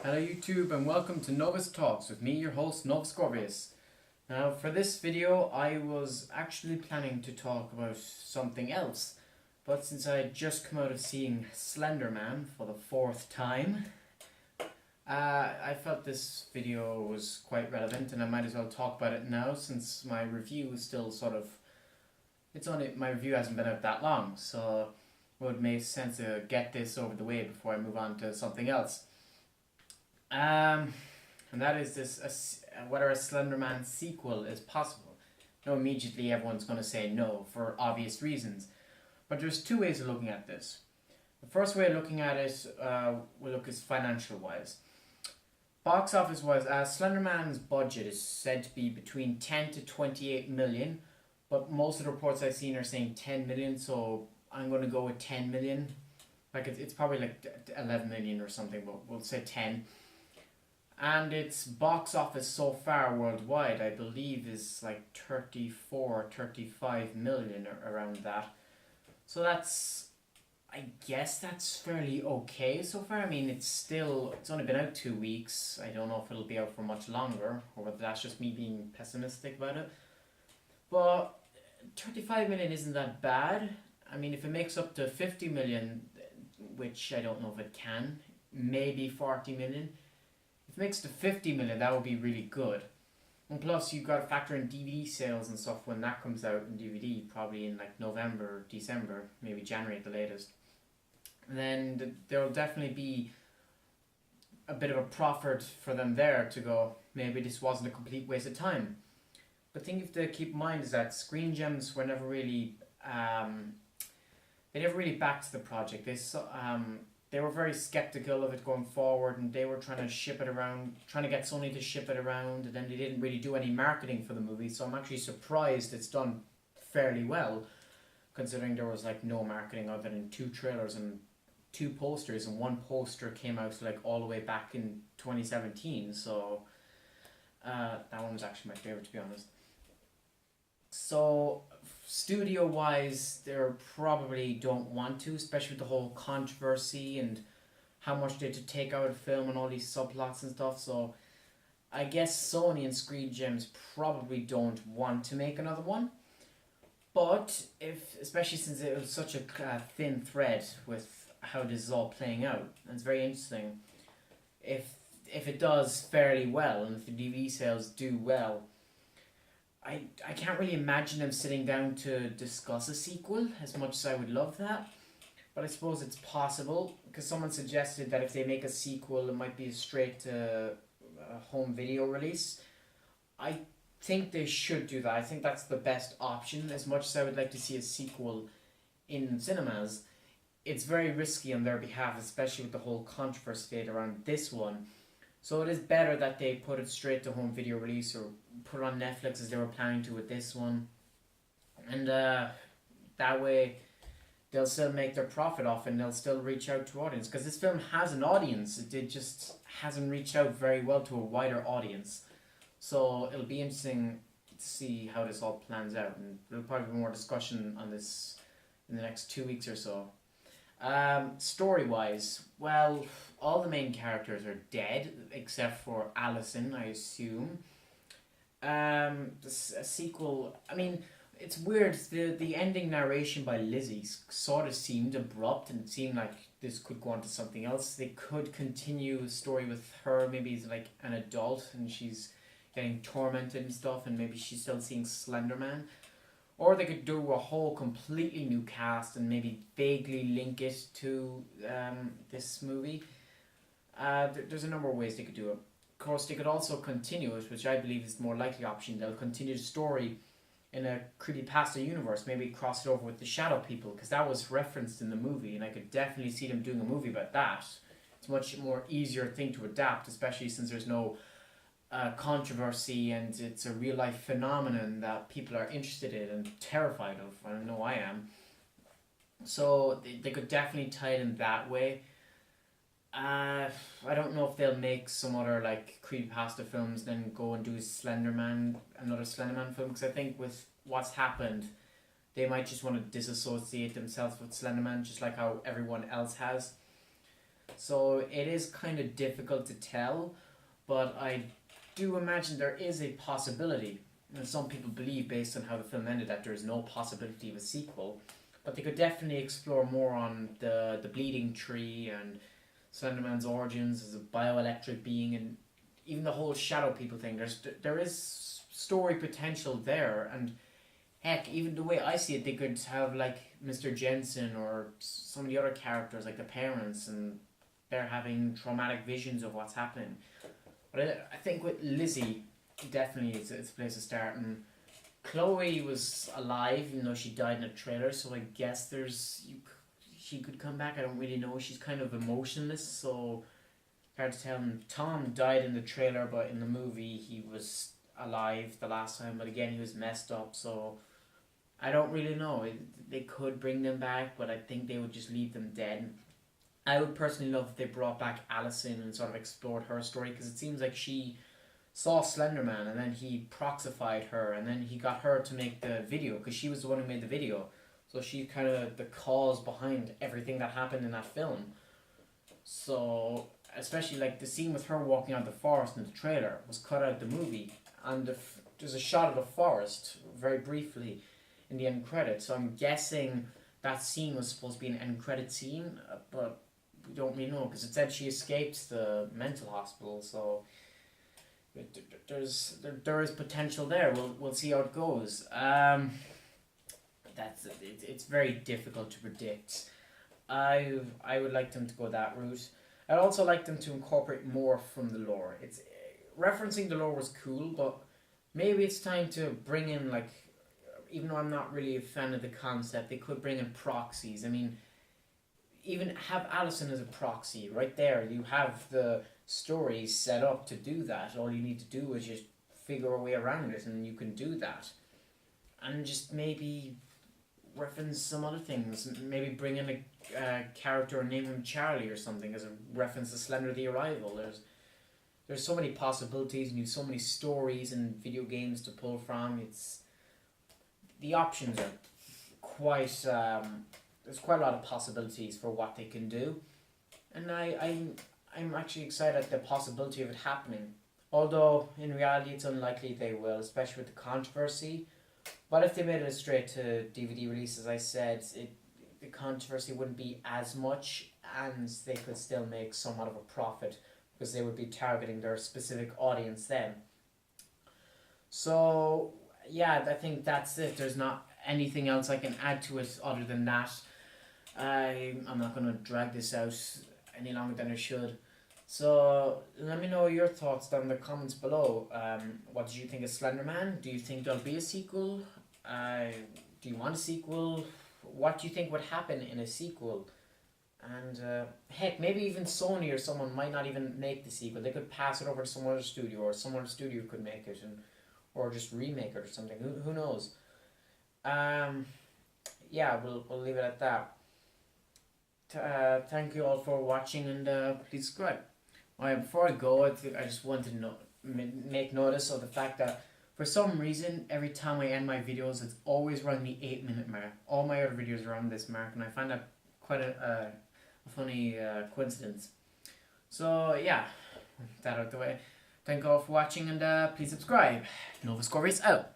Hello YouTube and welcome to Novus Talks with me, your host Novus Gorbius. Now for this video I was actually planning to talk about something else, but since I had just come out of seeing Slender Man for the fourth time, I felt this video was quite relevant and I might as well talk about it now since my review is still my review hasn't been out that long, so it would make sense to get this over the way before I move on to something else. And that is whether a Slenderman sequel is possible. Now immediately everyone's going to say no for obvious reasons, but there's two ways of looking at this. The first way of looking at it will look is financial wise. Box office wise, Slenderman's budget is said to be between 10 to 28 million, but most of the reports I've seen are saying 10 million, so I'm going to go with 10 million. Like it's probably like 11 million or something, but we'll say 10. And its box office so far worldwide, I believe, is like 34, 35 million or around that. So I guess that's fairly okay so far. I mean, it's only been out 2 weeks. I don't know if it'll be out for much longer, or whether that's just me being pessimistic about it. But 35 million isn't that bad. I mean, if it makes up to 50 million, which I don't know if it can, maybe 40 million. If it makes to 50 million, that would be really good. And plus, you've got to factor in DVD sales and stuff when that comes out in DVD, probably in like November, December, maybe January at the latest. And then there will definitely be a bit of a profit for them there to go, maybe this wasn't a complete waste of time. But the thing you have to keep in mind is that Screen Gems were never really, they never really backed the project. They were very skeptical of it going forward, and they were trying to ship it around, trying to get Sony to ship it around, and then they didn't really do any marketing for the movie, so I'm actually surprised it's done fairly well, considering there was like no marketing other than 2 trailers and 2 posters, and 1 poster came out like all the way back in 2017, so that one was actually my favorite, to be honest. So studio wise, they probably don't want to, especially with the whole controversy and how much they had to take out of film and all these subplots and stuff. So I guess Sony and Screen Gems probably don't want to make another one. But especially since it was such a thin thread with how this is all playing out, and it's very interesting. If it does fairly well and if the DVD sales do well, I can't really imagine them sitting down to discuss a sequel as much as I would love that. But I suppose it's possible, because someone suggested that if they make a sequel, it might be a straight to home video release. I think they should do that. I think that's the best option. As much as I would like to see a sequel in cinemas, it's very risky on their behalf, especially with the whole controversy around this one. So it is better that they put it straight to home video release, or put it on Netflix as they were planning to with this one. And that way they'll still make their profit off and they'll still reach out to audience. Because this film has an audience, it just hasn't reached out very well to a wider audience. So it'll be interesting to see how this all plans out. And there'll probably be more discussion on this in the next 2 weeks or so. Story-wise, well, all the main characters are dead, except for Allison, I assume. A sequel, I mean, it's weird, the ending narration by Lizzie sort of seemed abrupt, and it seemed like this could go on to something else. They could continue a story with her, maybe as like an adult, and she's getting tormented and stuff, and maybe she's still seeing Slenderman. Or they could do a whole completely new cast and maybe vaguely link it to this movie. There's a number of ways they could do it. Of course, they could also continue it, which I believe is the more likely option. They'll continue the story in a creepypasta universe, maybe cross it over with the Shadow People, because that was referenced in the movie, and I could definitely see them doing a movie about that. It's a much more easier thing to adapt, especially since there's no controversy, and it's a real life phenomenon that people are interested in and terrified of. I know I am. So they could definitely tie it in that way. I don't know if they'll make some other like creepypasta films, then go and do another Slenderman film, because I think with what's happened, they might just want to disassociate themselves with Slenderman, just like how everyone else has. So it is kind of difficult to tell, but I do imagine there is a possibility. And some people believe, based on how the film ended, that there is no possibility of a sequel. But they could definitely explore more on the bleeding tree and Slenderman's origins as a bioelectric being, and even the whole shadow people thing. There is story potential there, and heck, even the way I see it, they could have like Mr. Jensen or some of the other characters, like the parents, and they're having traumatic visions of what's happening. But I think with Lizzie, definitely it's a place to start. And Chloe was alive, even though she died in a trailer. So I guess she could come back. I don't really know. She's kind of emotionless, so hard to tell. And Tom died in the trailer, but in the movie he was alive the last time. But again, he was messed up. So I don't really know. They could bring them back, but I think they would just leave them dead. I would personally love if they brought back Allison and sort of explored her story, because it seems like she saw Slenderman and then he proxified her and then he got her to make the video, because she was the one who made the video. So she's kind of the cause behind everything that happened in that film. So especially like the scene with her walking out the forest in the trailer was cut out of the movie, and there's a shot of the forest very briefly in the end credits. So I'm guessing that scene was supposed to be an end credit scene, but we don't really know, because it said she escaped the mental hospital. So there is potential there. We'll see how it goes. It's very difficult to predict. I would like them to go that route. I'd also like them to incorporate more from the lore. It's referencing the lore was cool, but maybe it's time to bring in, like, even though I'm not really a fan of the concept, they could bring in proxies. I mean, even have Allison as a proxy right there. You have the story set up to do that. All you need to do is just figure a way around it, and you can do that. And just maybe reference some other things. Maybe bring in a character and name him Charlie or something as a reference to Slender the Arrival. There's so many possibilities, and you have so many stories and video games to pull from. The options are quite there's quite a lot of possibilities for what they can do, and I'm actually excited at the possibility of it happening. Although in reality it's unlikely they will, especially with the controversy. But if they made it straight to DVD release, as I said, the controversy wouldn't be as much, and they could still make somewhat of a profit, because they would be targeting their specific audience then. So yeah, I think that's it. There's not anything else I can add to it other than that. I'm not going to drag this out any longer than I should. So let me know your thoughts down in the comments below. What did you think of Slenderman? Do you think there'll be a sequel? Do you want a sequel? What do you think would happen in a sequel? And heck, maybe even Sony or someone might not even make the sequel. They could pass it over to some other studio, or some other studio could make it, or just remake it or something. Who knows? Yeah, we'll leave it at that. Thank you all for watching, and please subscribe. Alright, before I go, I just want to make notice of the fact that for some reason, every time I end my videos, it's always around the 8-minute mark. All my other videos are around this mark, and I find that quite a funny coincidence. So yeah, that out the way. Thank you all for watching, and please subscribe. Nova Scorpius out.